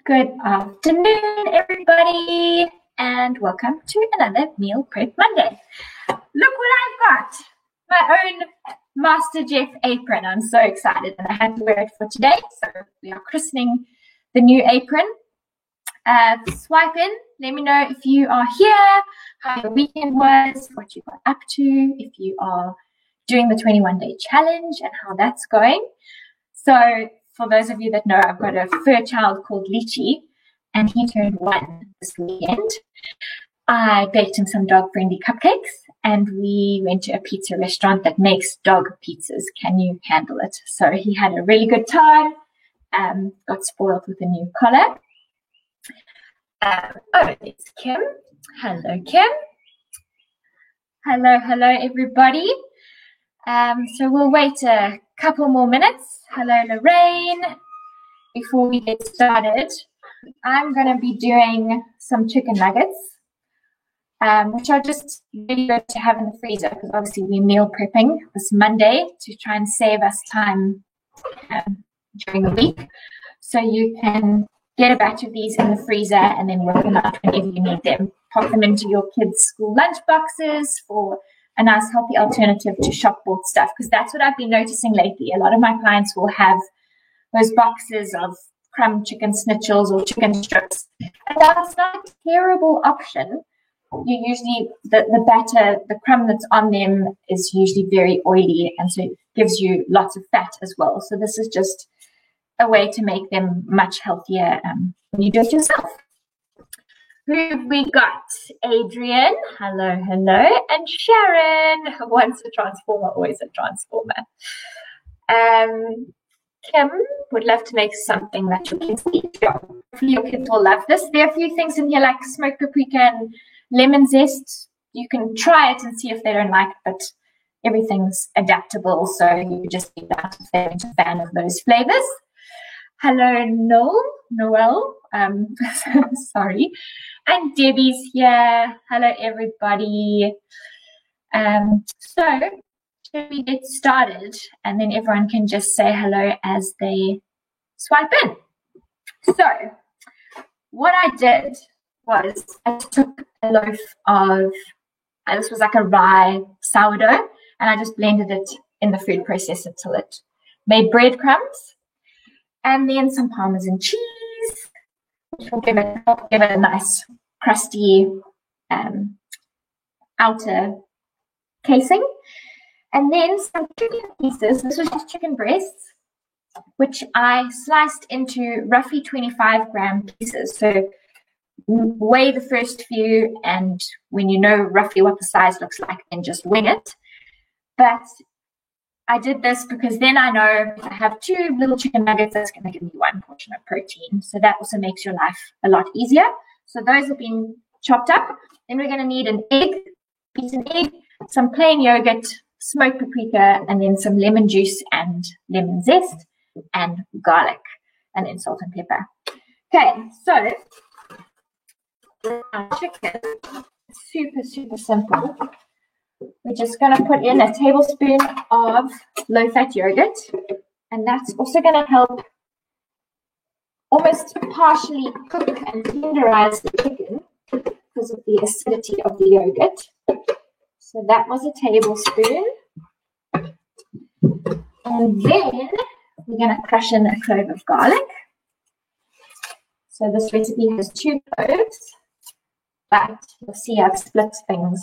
Good afternoon, everybody, and welcome to another Meal Prep Monday. Look what I've got, my own MasterChef apron. I'm so excited, and I had to wear it for today, so we are christening the new apron. Swipe in, let me know if you are here, how your weekend was, what you got up to, if you are doing the 21-day challenge and how that's going. So for those of you that know, I've got a fur child called Lychee, and he turned 1 this weekend. I baked him some dog-friendly cupcakes, and we went to a pizza restaurant that makes dog pizzas. Can you handle it? So he had a really good time, got spoiled with a new collar. It's Kim. Hello, Kim. Hello, everybody. So we'll wait a couple more minutes. Hello, Lorraine. Before we get started, I'm going to be doing some chicken nuggets, which are just really good to have in the freezer because obviously we're meal prepping this Monday to try and save us time during the week. So you can get a batch of these in the freezer and then work them out whenever you need them. Pop them into your kids' school lunch boxes for a nice healthy alternative to shop bought stuff, because that's what I've been noticing lately. A lot of my clients will have those boxes of crumb chicken schnitzels or chicken strips, and that's not a terrible option. You usually, the batter, the crumb that's on them is usually very oily, and so it gives you lots of fat as well. So this is just a way to make them much healthier when you do it yourself. Who have we got? Adrian, hello, and Sharon, once a transformer, always a transformer. Kim would love to make something that your kids eat. Hopefully your kids will love this. There are a few things in here like smoked paprika and lemon zest. You can try it and see if they don't like it, but everything's adaptable, so you just eat that if they're a fan of those flavors. Hello, Noel. Sorry. And Debbie's here. Hello, everybody. So, should we get started? And then everyone can just say hello as they swipe in. So, what I did was I took a loaf of, this was like a rye sourdough, and I just blended it in the food processor till it made breadcrumbs. And then some Parmesan cheese, which will give it a nice crusty outer casing. And then some chicken pieces. This was just chicken breasts, which I sliced into roughly 25-gram pieces. So weigh the first few, and when you know roughly what the size looks like, then just wing it. But I did this because then I know if I have 2 little chicken nuggets, that's going to give me 1 portion of protein. So that also makes your life a lot easier. So those have been chopped up. Then we're going to need an egg, beaten egg, some plain yogurt, smoked paprika, and then some lemon juice and lemon zest and garlic, and then salt and pepper. Okay, so our chicken is super simple. We're just going to put in a tablespoon of low-fat yogurt, and that's also going to help almost partially cook and tenderize the chicken because of the acidity of the yogurt. So that was a tablespoon. And then we're going to crush in a clove of garlic. So this recipe has 2 cloves, but you'll see I've split things.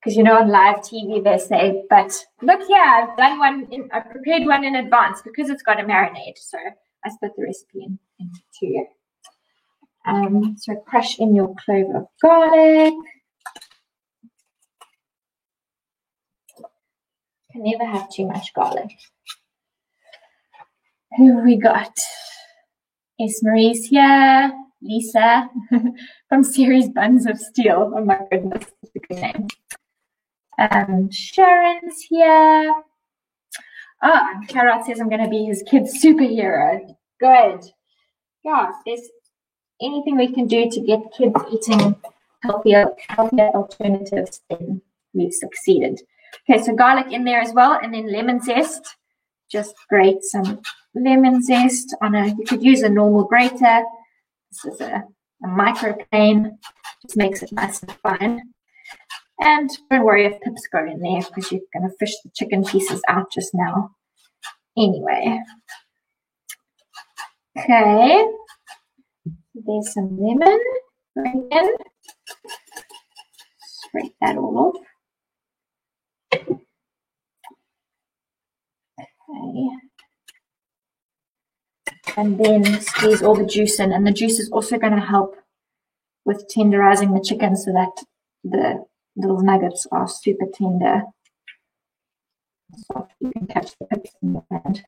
Because on live TV they say, but look here, I've prepared one in advance because it's got a marinade. So I split the recipe into 2. So crush in your clove of garlic. Can never have too much garlic. Who have we got? Marie's here. Lisa from series Buns of Steel. Oh my goodness, that's a good name. Sharon's here. Carrot says I'm going to be his kid's superhero. Good. Yeah, if there's anything we can do to get kids eating healthier alternatives, then we've succeeded. Okay, so garlic in there as well, and then lemon zest just grate some lemon zest on you could use a normal grater. This is a microplane, just makes it nice and fine. And don't worry if pips go in there because you're going to fish the chicken pieces out just now. Anyway. Okay. There's some lemon going in. Scrape that all off. Okay. And then squeeze all the juice in. And the juice is also going to help with tenderizing the chicken so that the little nuggets are super tender. So you can catch the pips in your hand.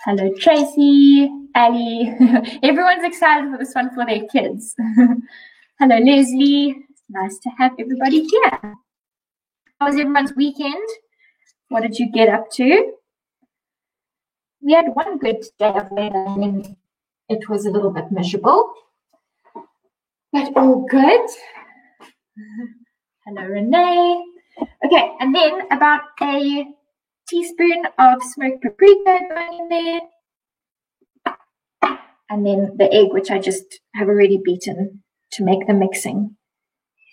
Hello, Tracy, Ali. Everyone's excited for this one for their kids. Hello, Leslie. It's nice to have everybody here. How was everyone's weekend? What did you get up to? We had one good day of weather and then it was a little bit miserable, but all good. Hello, Renee. Okay, and then about a teaspoon of smoked paprika going in there. And then the egg, which I just have already beaten to make the mixing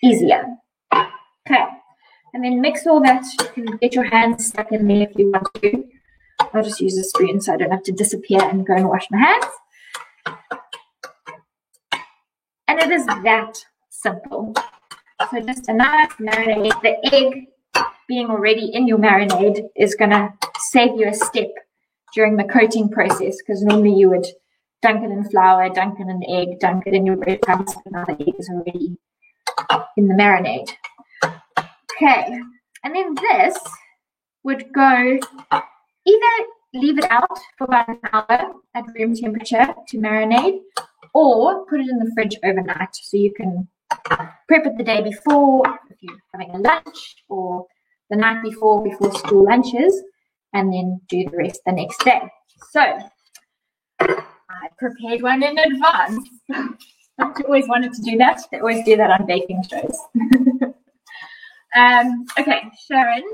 easier. Okay, and then mix all that. You can get your hands stuck in there if you want to. I'll just use a spoon so I don't have to disappear and go and wash my hands. And it is that simple. So just a nice marinade. The egg being already in your marinade is going to save you a step during the coating process, because normally you would dunk it in flour, dunk it in egg, dunk it in your breadcrumbs, and now the egg is already in the marinade. Okay, and then this would go, either leave it out for about an hour at room temperature to marinate, or put it in the fridge overnight so you can prep it the day before if you're having a lunch, or the night before school lunches, and then do the rest the next day. So I prepared one in advance. I've always wanted to do that. They always do that on baking shows. Okay, Sharon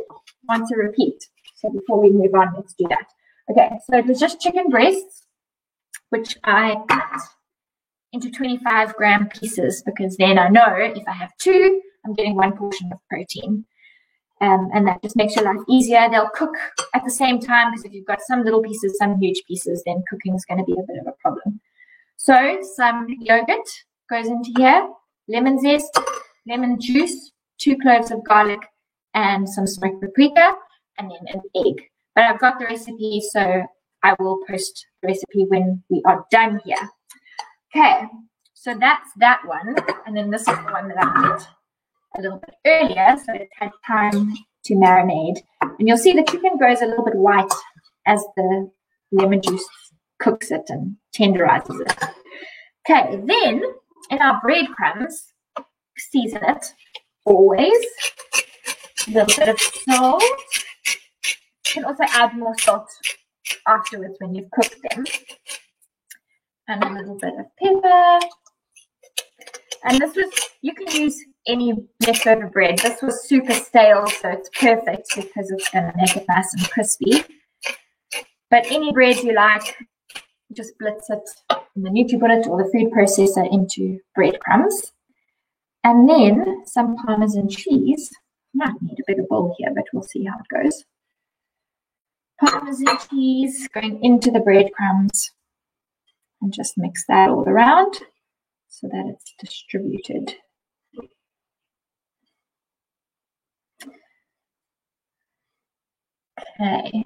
wants a repeat. So before we move on, let's do that. Okay, so it was just chicken breasts, which I cut into 25-gram pieces, because then I know if I have two, I'm getting one portion of protein. And that just makes your life easier. They'll cook at the same time, because if you've got some little pieces, some huge pieces, then cooking is going to be a bit of a problem. So some yogurt goes into here, lemon zest, lemon juice, 2 cloves of garlic, and some smoked paprika, and then an egg. But I've got the recipe, so I will post the recipe when we are done here. Okay, so that's that one. And then this is the one that I did a little bit earlier, so it had time to marinate. And you'll see the chicken goes a little bit white as the lemon juice cooks it and tenderizes it. Okay, then in our breadcrumbs, season it always. A little bit of salt. You can also add more salt afterwards when you've cooked them. And a little bit of pepper. And this was, you can use any leftover bread. This was super stale, so it's perfect because it's going to make it nice and crispy. But any bread you like, just blitz it in the NutriBullet or the food processor into breadcrumbs. And then some Parmesan cheese. Might need a bigger bowl here, but we'll see how it goes. Parmesan cheese going into the breadcrumbs. And just mix that all around so that it's distributed. Okay.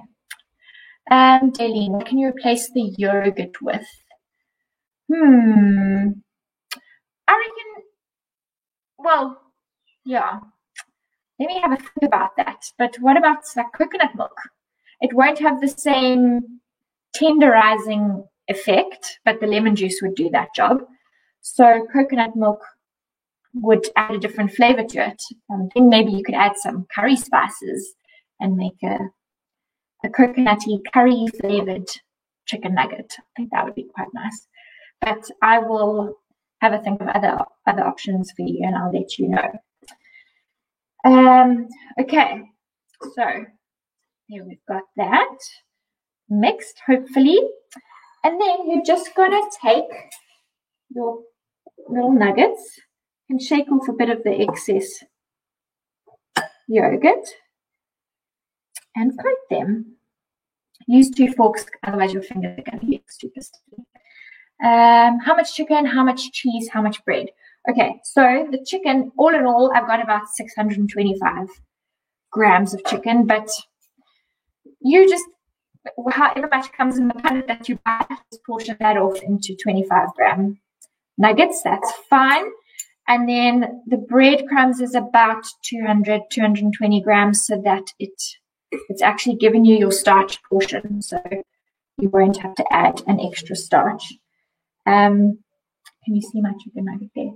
Daleen, what can you replace the yogurt with? I reckon, well, yeah. Let me have a think about that. But what about like coconut milk? It won't have the same tenderizing effect, but the lemon juice would do that job. So coconut milk would add a different flavor to it. Then maybe you could add some curry spices and make a coconutty curry flavored chicken nugget. I think that would be quite nice. But I will have a think of other options for you, and I'll let you know. Okay, so Here we've got that mixed, hopefully. And then you're just going to take your little nuggets and shake off a bit of the excess yogurt and coat them. Use 2 forks, otherwise your fingers are going to get super sticky. How much chicken, how much cheese, how much bread? Okay, so the chicken, all in all, I've got about 625 grams of chicken, but you just, however much comes in the punnet that you buy, just portion that off into 25-gram nuggets. That's fine. And then the breadcrumbs is about 220 grams, so that it's actually giving you your starch portion, so you won't have to add an extra starch. Can you see my chicken nugget there?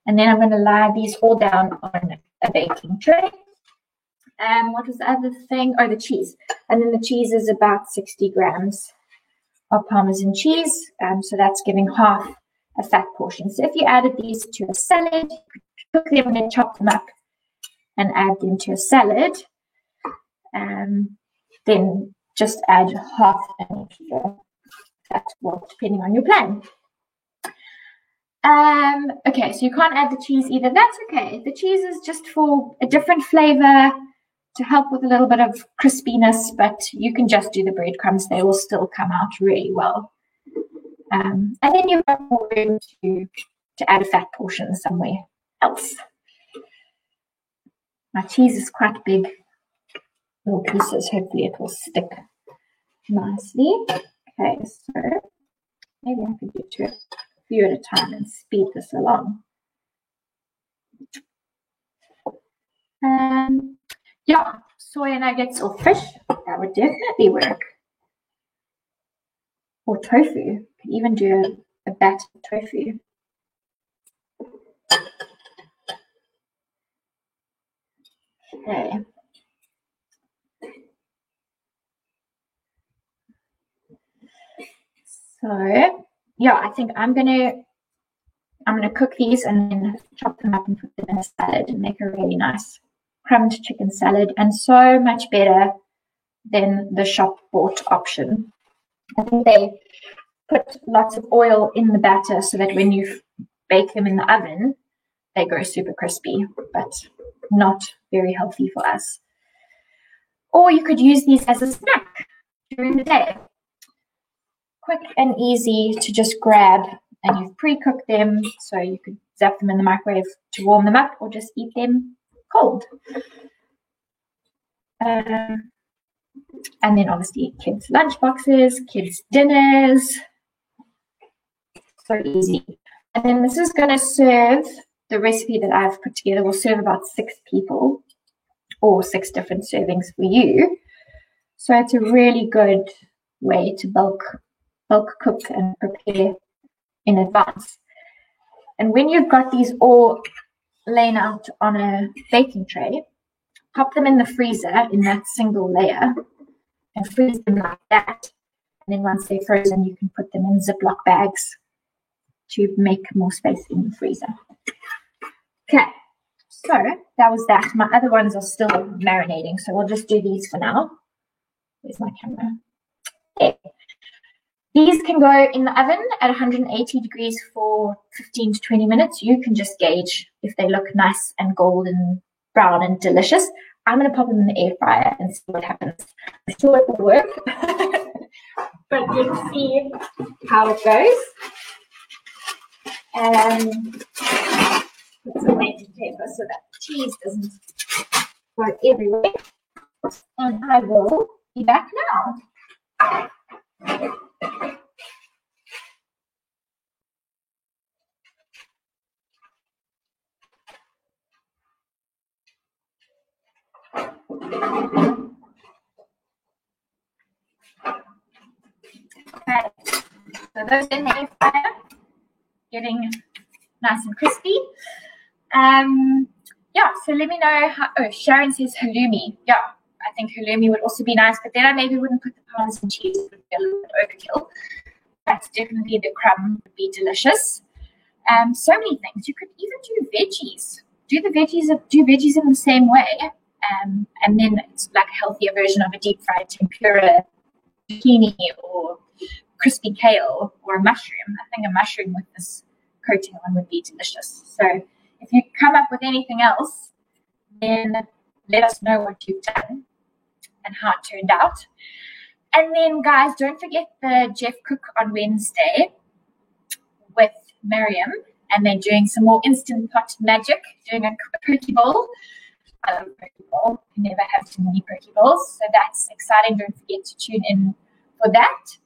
And then I'm going to lie these all down on a baking tray. What was the other thing? Oh, the cheese. And then the cheese is about 60 grams of Parmesan cheese. So that's giving half a fat portion. So if you added these to a salad, you could cook them and then chop them up and add them to a salad. Then just add half an extra fat, well, depending on your plan. Okay, so you can't add the cheese either. That's okay. The cheese is just for a different flavor to help with a little bit of crispiness, but you can just do the breadcrumbs. They will still come out really well. And then you've got more room to add a fat portion somewhere else. My cheese is quite big. Little pieces. Hopefully it will stick nicely. Okay, so maybe I could get to a few at a time and speed this along. Yeah, soya nuggets or fish, that would definitely work. Or tofu, you could even do a battered tofu. Okay. So yeah, I think I'm gonna cook these and then chop them up and put them in a salad and make a really nice crumbed chicken salad, and so much better than the shop bought option. I think they put lots of oil in the batter so that when you bake them in the oven, they go super crispy, but not very healthy for us. Or you could use these as a snack during the day. Quick and easy to just grab, and you've pre-cooked them, so you could zap them in the microwave to warm them up or just eat them cold. And then obviously kids' lunch boxes, kids' dinners. So easy. And then this is going to serve, the recipe that I've put together will serve about 6 people, or 6 different servings for you. So it's a really good way to bulk cook and prepare in advance. And when you've got these all laying out on a baking tray, pop them in the freezer in that single layer and freeze them like that. And then once they're frozen, you can put them in Ziploc bags to make more space in the freezer. Okay, so that was that. My other ones are still marinating, so we'll just do these for now. Where's my camera? Okay. These can go in the oven at 180 degrees for 15 to 20 minutes. You can just gauge if they look nice and golden brown and delicious. I'm going to pop them in the air fryer and see what happens. I'm sure it will work, but let's see how it goes. Put some weighted paper so that the cheese doesn't go everywhere. And I will be back now. Okay, so those in the air fryer, getting nice and crispy. Yeah, so let me know how. Oh, Sharon says halloumi. Yeah, I think halloumi would also be nice, but then I maybe wouldn't put the Parmesan cheese. It would be a little bit overkill. That's definitely, the crumb would be delicious. So many things. You could even do veggies. Do veggies in the same way. And then it's like a healthier version of a deep fried tempura zucchini or crispy kale or a mushroom. I think a mushroom with this coating on would be delicious. So if you come up with anything else, then let us know what you've done and how it turned out. And then, guys, don't forget the Jeff Cook on Wednesday with Miriam, and they're doing some more Instant Pot magic, doing a poke bowl. I love poke bowl. You never have too many poke bowls, so that's exciting. Don't forget to tune in for that.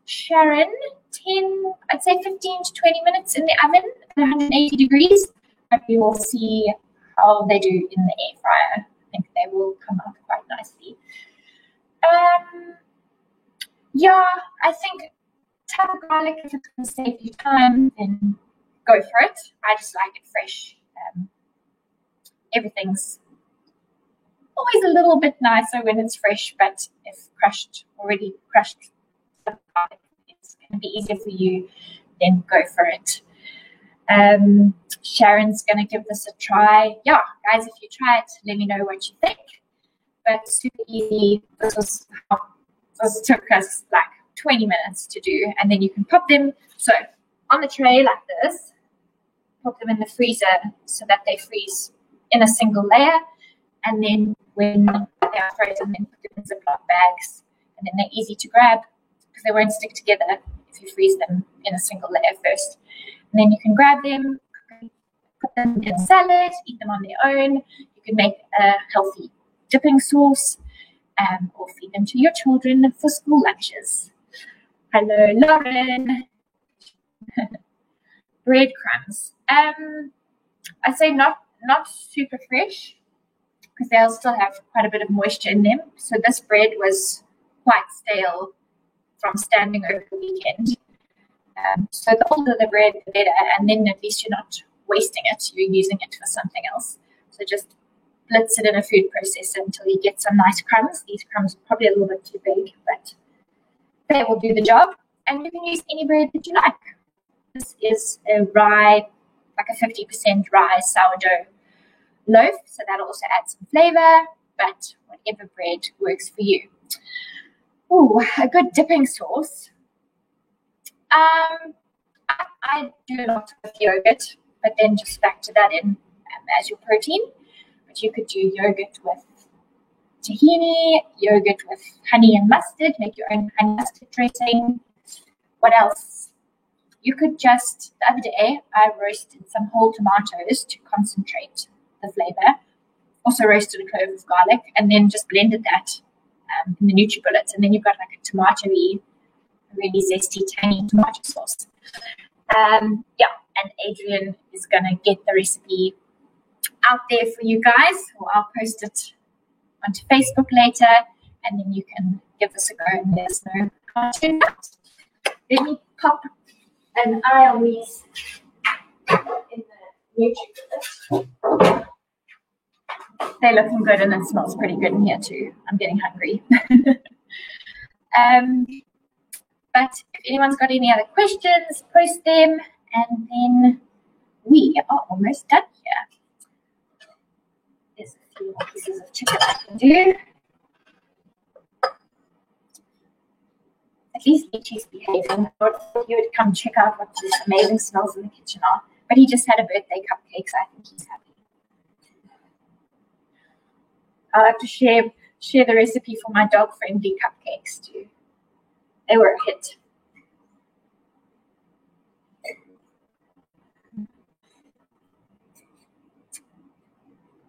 Sharon, I'd say 15 to 20 minutes in the oven at 180 degrees. But we will see how they do in the air fryer. I think they will come out quite nicely. Yeah, I think tap of garlic, if it's going to save you time, then go for it. I just like it fresh. Everything's always a little bit nicer when it's fresh, but if already crushed, it's going to be easier for you, then go for it. Sharon's going to give this a try. Yeah, guys, if you try it, let me know what you think. But super easy. This took us like 20 minutes to do, and then you can pop them on the tray like this, pop them in the freezer so that they freeze in a single layer, and then when they are frozen, then put them in Ziploc bags, and then they're easy to grab because they won't stick together if you freeze them in a single layer first. And then you can grab them, put them in a salad, eat them on their own. You can make a healthy dipping sauce, or feed them to your children for school lunches. Hello, Lauren. Breadcrumbs. I'd say not super fresh because they'll still have quite a bit of moisture in them. So this bread was quite stale from standing over the weekend. So the older the bread, the better, and then at least you're not wasting it. You're using it for something else. So just blitz it in a food processor until you get some nice crumbs. These crumbs are probably a little bit too big, but they will do the job. And you can use any bread that you like. This is a rye, like a 50% rye sourdough loaf, so that'll also add some flavor, but whatever bread works for you. Ooh, a good dipping sauce. I do a lot with yogurt, but then just factor that in as your protein. But you could do yogurt with tahini, yogurt with honey and mustard, make your own honey mustard dressing. What else? You could just, the other day, I roasted some whole tomatoes to concentrate the flavor. Also roasted a clove of garlic and then just blended that in the NutriBullets. And then you've got like a tomato-y, really zesty, tangy tomato sauce. And Adrian is going to get the recipe out there for you guys, or I'll post it onto Facebook later, and then you can give us a go and let us know how it turned out. Let me pop an eye on these in the NutriBullets. They're looking good, and it smells pretty good in here too. I'm getting hungry. But if anyone's got any other questions, post them, and then we are almost done here. There's a few more pieces of chicken I can do. At least Ichi's behaving. I thought he would come check out what these amazing smells in the kitchen are. But he just had a birthday cupcake, so I think he's happy. I'll have to share the recipe for my dog-friendly cupcakes too. They were a hit.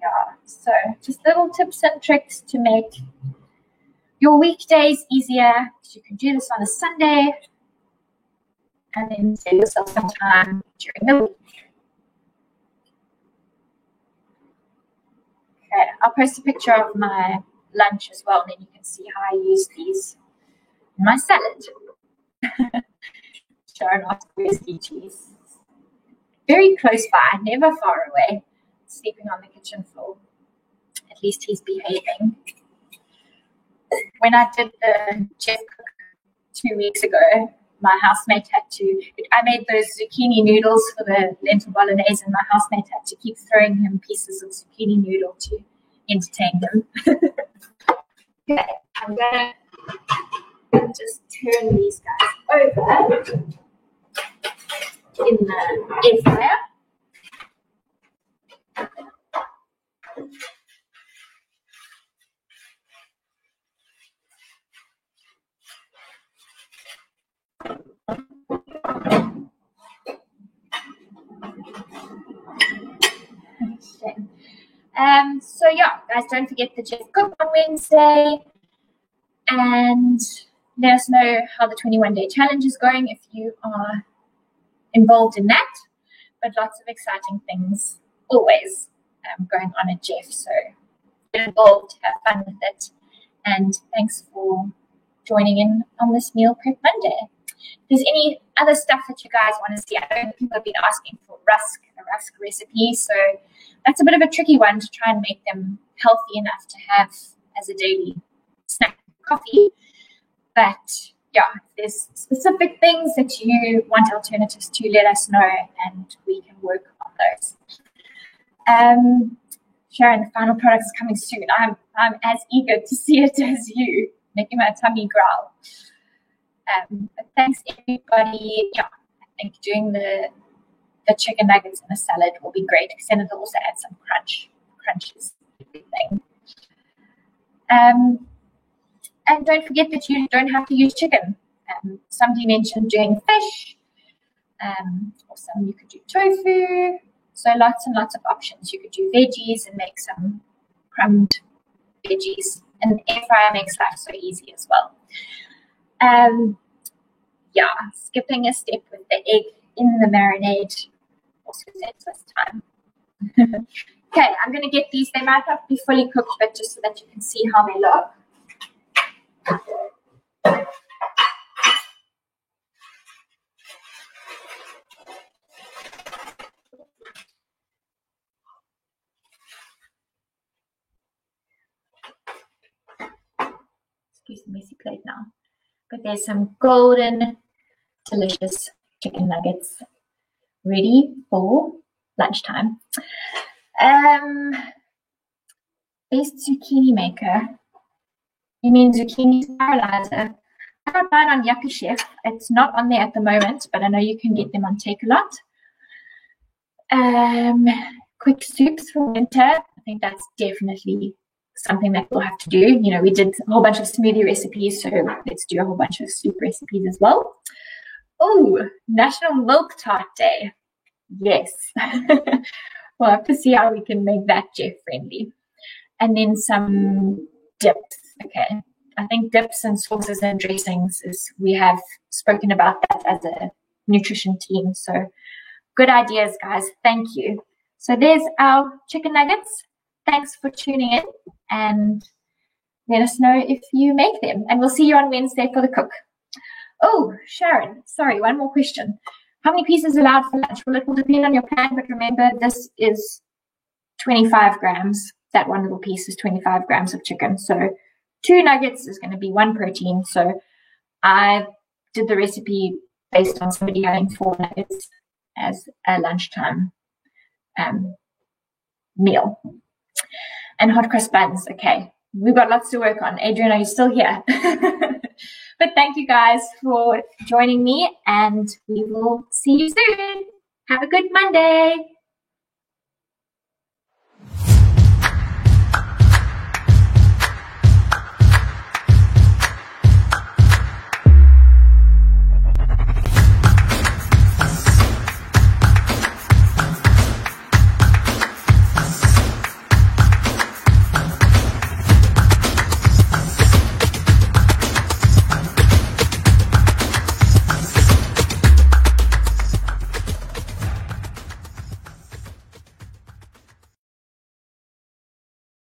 Yeah, so just little tips and tricks to make your weekdays easier. You can do this on a Sunday and then save yourself some time during the week. Okay, I'll post a picture of my lunch as well, and then you can see how I use these in my salad. Sharon asked, where's cheese? Very close by, never far away, sleeping on the kitchen floor. At least he's behaving. When I did the Jeff Cook 2 weeks ago, my housemate had to, I made those zucchini noodles for the lentil bolognese, and my housemate had to keep throwing him pieces of zucchini noodle to entertain him. Okay, I'm going to just turn these guys over in the air fryer. So yeah, guys, don't forget the Jeff Cook on Wednesday, and let us know how the 21-day challenge is going if you are involved in that. But lots of exciting things always going on at Jeff, so get involved, have fun with it, and thanks for joining in on this Meal Prep Monday. If there's any other stuff that you guys want to see, I know people have been asking for a rusk recipe, so that's a bit of a tricky one to try and make them healthy enough to have as a daily snack coffee. But yeah, if there's specific things that you want alternatives to, let us know and we can work on those. Sharon, the final product is coming soon. I'm as eager to see it as you, making my tummy growl. But thanks everybody. Yeah, I think doing the chicken nuggets and the salad will be great, because then it'll also add some crunch. Crunch is a big thing. And don't forget that you don't have to use chicken. Somebody mentioned doing fish, or some you could do tofu. So lots and lots of options. You could do veggies and make some crumbed veggies. And the air fryer makes life so easy as well. Yeah, skipping a step with the egg in the marinade also saves us time. Okay, I'm going to get these. They might not be fully cooked, but just so that you can see how they look. Excuse the messy plate now. But there's some golden, delicious chicken nuggets ready for lunchtime. Best zucchini maker. You mean zucchini spiralizer? I got mine on Yuppie Chef. It's not on there at the moment, but I know you can get them on Takealot. Quick soups for winter. I think that's definitely something that we'll have to do. You know, we did a whole bunch of smoothie recipes, so let's do a whole bunch of soup recipes as well. Oh, National Milk Tart Day. Yes. We'll have to see how we can make that Jeff friendly. And then some dips. Okay. I think dips and sauces and dressings we have spoken about that as a nutrition team. So good ideas, guys. Thank you. So there's our chicken nuggets. Thanks for tuning in, and let us know if you make them. And we'll see you on Wednesday for the cook. Oh, Sharon, sorry, one more question. How many pieces allowed for lunch? Well, it will depend on your plan, but remember, this is 25 grams. That one little piece is 25 grams of chicken. So 2 nuggets is going to be 1 protein. So I did the recipe based on somebody having 4 nuggets as a lunchtime meal. And hot cross buns. Okay, we've got lots to work on. Adrian, are you still here? But thank you guys for joining me, and we will see you soon. Have a good Monday.